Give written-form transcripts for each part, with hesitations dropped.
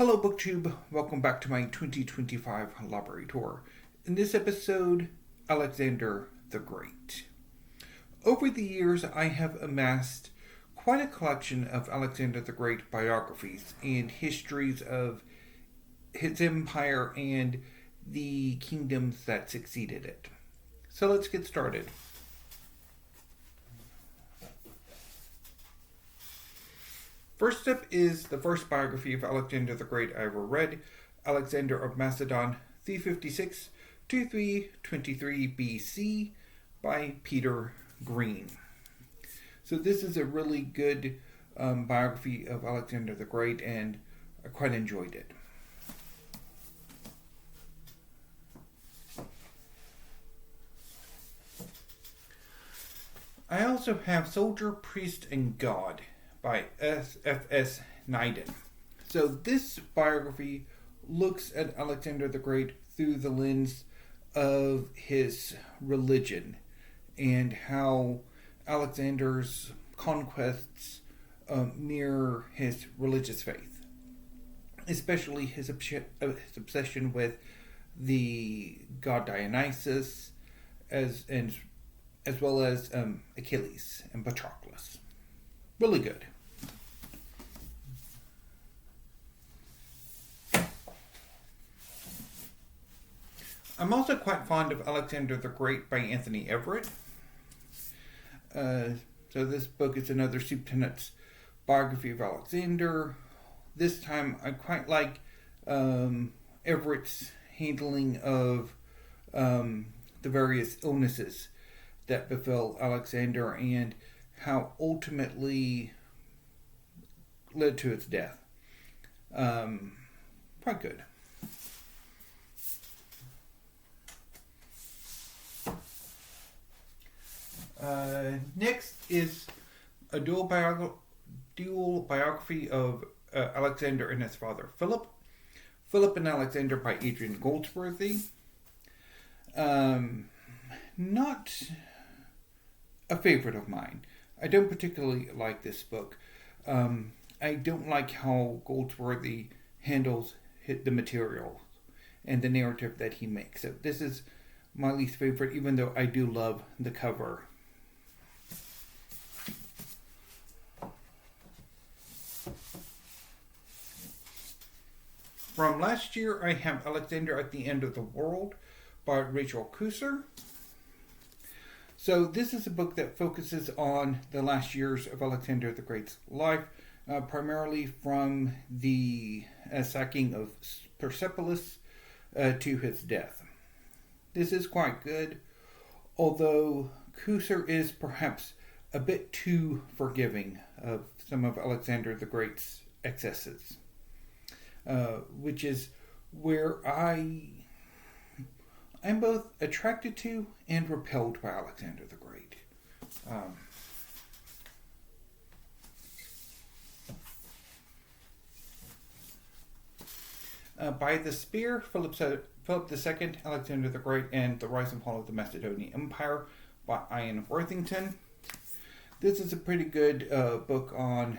Hello BookTube, welcome back to my 2025 library tour. In this episode, Alexander the Great. Over the years, I have amassed quite a collection of Alexander the Great biographies and histories of his empire and the kingdoms that succeeded it. So let's get started. First up is the first biography of Alexander the Great I ever read, Alexander of Macedon, 356 to 323 BC by Peter Green. So this is a really good biography of Alexander the Great, and I quite enjoyed it. I also have Soldier, Priest, and God by S.F.S. Naden. So this biography looks at Alexander the Great through the lens of his religion and how Alexander's conquests mirror his religious faith, especially his obsession with the god Dionysus, as well as Achilles and Patroclus. Really good. I'm also quite fond of Alexander the Great by Anthony Everett. So this book is another soup to nuts biography of Alexander. This time I quite like Everett's handling of the various illnesses that befell Alexander and how ultimately led to its death. Quite good. Next is a dual biography of Alexander and his father Philip. Philip and Alexander by Adrian Goldsworthy. Not a favorite of mine. I don't particularly like this book. I don't like how Goldsworthy handles the material and the narrative that he makes. So this is my least favorite, even though I do love the cover. From last year, I have Alexander at the End of the World by Rachel Cuser. So this is a book that focuses on the last years of Alexander the Great's life, primarily from the sacking of Persepolis to his death. This is quite good, although Cuser is perhaps a bit too forgiving of some of Alexander the Great's excesses, which is where I'm both attracted to and repelled by Alexander the Great. By the Spear, Philip II, Alexander the Great, and the Rise and Fall of the Macedonian Empire by Ian Worthington. This is a pretty good book on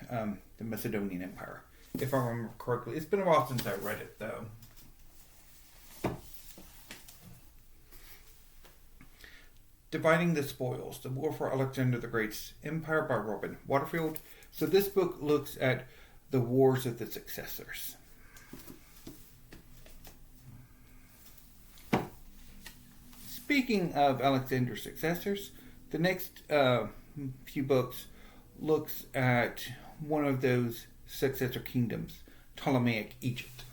the Macedonian Empire, if I remember correctly. It's been a while since I read it, though. Dividing the Spoils, The War for Alexander the Great's Empire by Robin Waterfield. So this book looks at the wars of the successors. Speaking of Alexander's successors, the next few books looks at one of those successor kingdoms, Ptolemaic Egypt.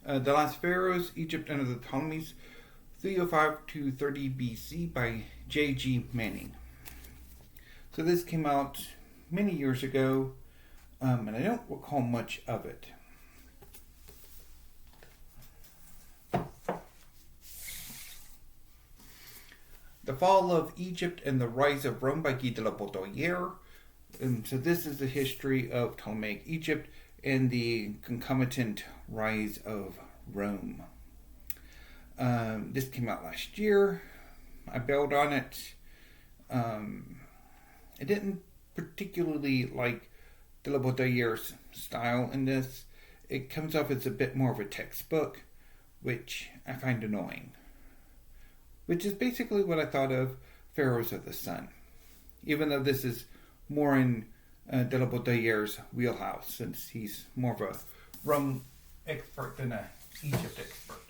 The Last Pharaohs, Egypt under the Ptolemies, 305 to 30 BC by J.G. Manning. So this came out many years ago, and I don't recall much of it. The Fall of Egypt and the Rise of Rome by Guy de la Baudelaire. So this is the history of Ptolemaic Egypt and the concomitant rise of Rome. This came out last year. I bailed on it. I didn't particularly like Delabodayer's style in this. It comes off as a bit more of a textbook, which I find annoying. Which is basically what I thought of Pharaohs of the Sun. Even though this is more in Delabodayer's wheelhouse, since he's more of a Rome expert than a Egypt expert.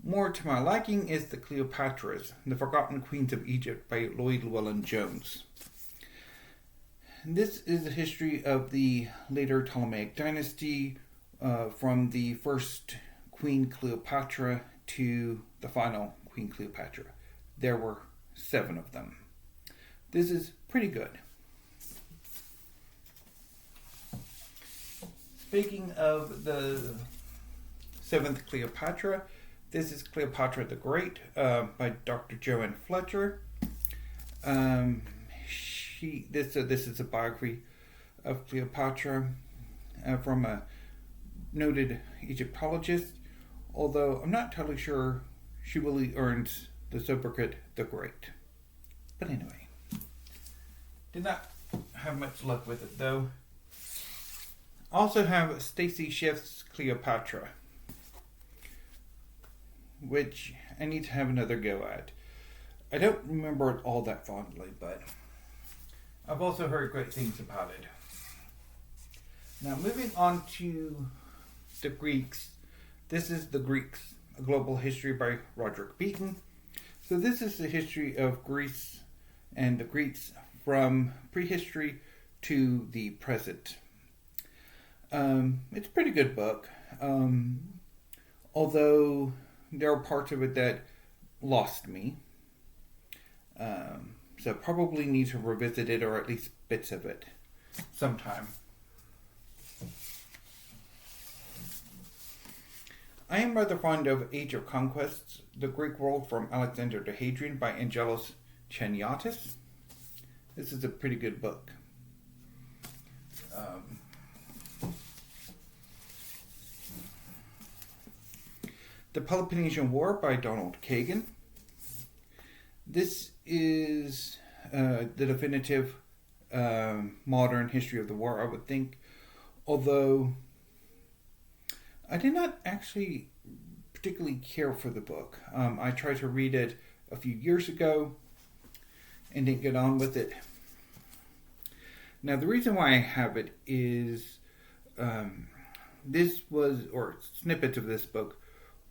More to my liking is The Cleopatras, The Forgotten Queens of Egypt by Lloyd Llewellyn Jones. This is a history of the later Ptolemaic dynasty, from the first Queen Cleopatra to the final Queen Cleopatra. There were 7 of them. This is pretty good. Speaking of the 7th Cleopatra, this is Cleopatra the Great by Dr. Joanne Fletcher. This is a biography of Cleopatra from a noted Egyptologist, although I'm not totally sure she really earns the sobriquet the Great. But anyway, did not have much luck with it though. Also have Stacy Schiff's Cleopatra, which I need to have another go at. I don't remember it all that fondly, but I've also heard great things about it. Now, moving on to the Greeks. This is The Greeks, A Global History by Roderick Beaton. So this is the history of Greece and the Greeks from prehistory to the present. It's a pretty good book, although there are parts of it that lost me. So probably need to revisit it, or at least bits of it, sometime. I am rather fond of Age of Conquests, The Greek World from Alexander to Hadrian by Angelos Chaniotis. This is a pretty good book. The Peloponnesian War by Donald Kagan. This is the definitive modern history of the war, I would think. Although I did not actually particularly care for the book. I tried to read it a few years ago and didn't get on with it. Now, the reason why I have it is snippets of this book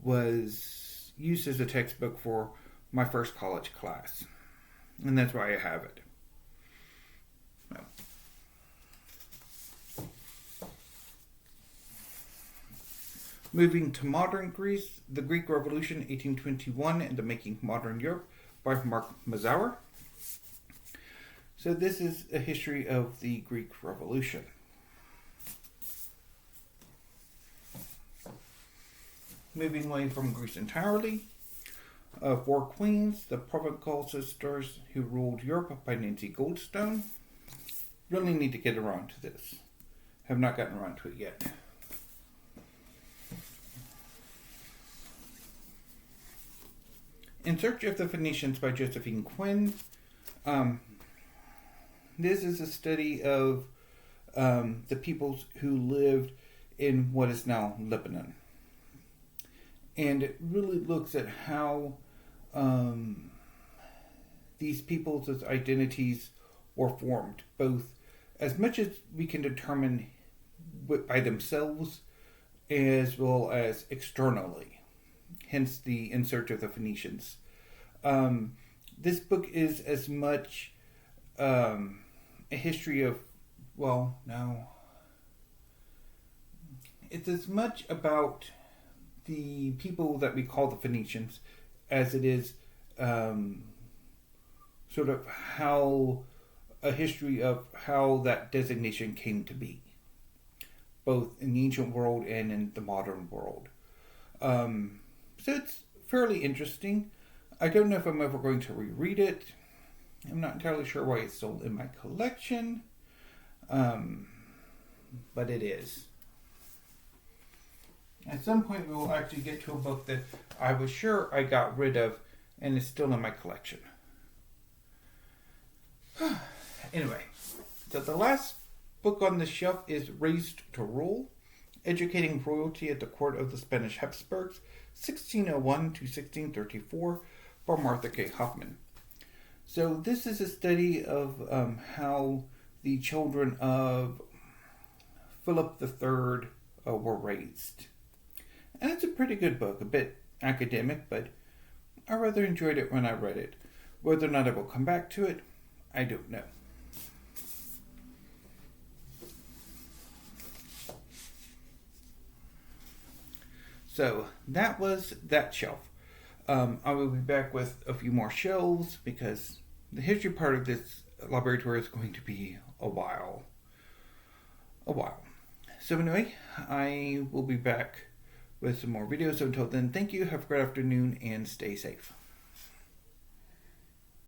was used as a textbook for my first college class. And that's why I have it. Well. Moving to modern Greece, The Greek Revolution, 1821, and the Making Modern Europe by Mark Mazauer. So this is a history of the Greek Revolution. Moving away from Greece entirely, Four Queens, The Provencal Sisters Who Ruled Europe by Nancy Goldstone. Really need to get around to this. Have not gotten around to it yet. In Search of the Phoenicians by Josephine Quinn. This is a study of the peoples who lived in what is now Lebanon. And it really looks at how these peoples' identities were formed, both as much as we can determine by themselves as well as externally. Hence the In Search of the Phoenicians. This book is as much a history of, it's as much about the people that we call the Phoenicians as it is sort of how a history of how that designation came to be, both in the ancient world and in the modern world. So it's fairly interesting. I don't know if I'm ever going to reread it. I'm not entirely sure why it's still in my collection, but it is. At some point we will actually get to a book that I was sure I got rid of and is still in my collection. Anyway, so the last book on the shelf is Raised to Rule, Educating Royalty at the Court of the Spanish Habsburgs, 1601 to 1634, by Martha K. Hoffman. So this is a study of how the children of Philip III were raised. And it's a pretty good book, a bit academic, but I rather enjoyed it when I read it. Whether or not I will come back to it, I don't know. So that was that shelf. I will be back with a few more shelves because the history part of this library tour is going to be a while. So anyway, I will be back with some more videos. So until then, thank you, have a great afternoon, and stay safe.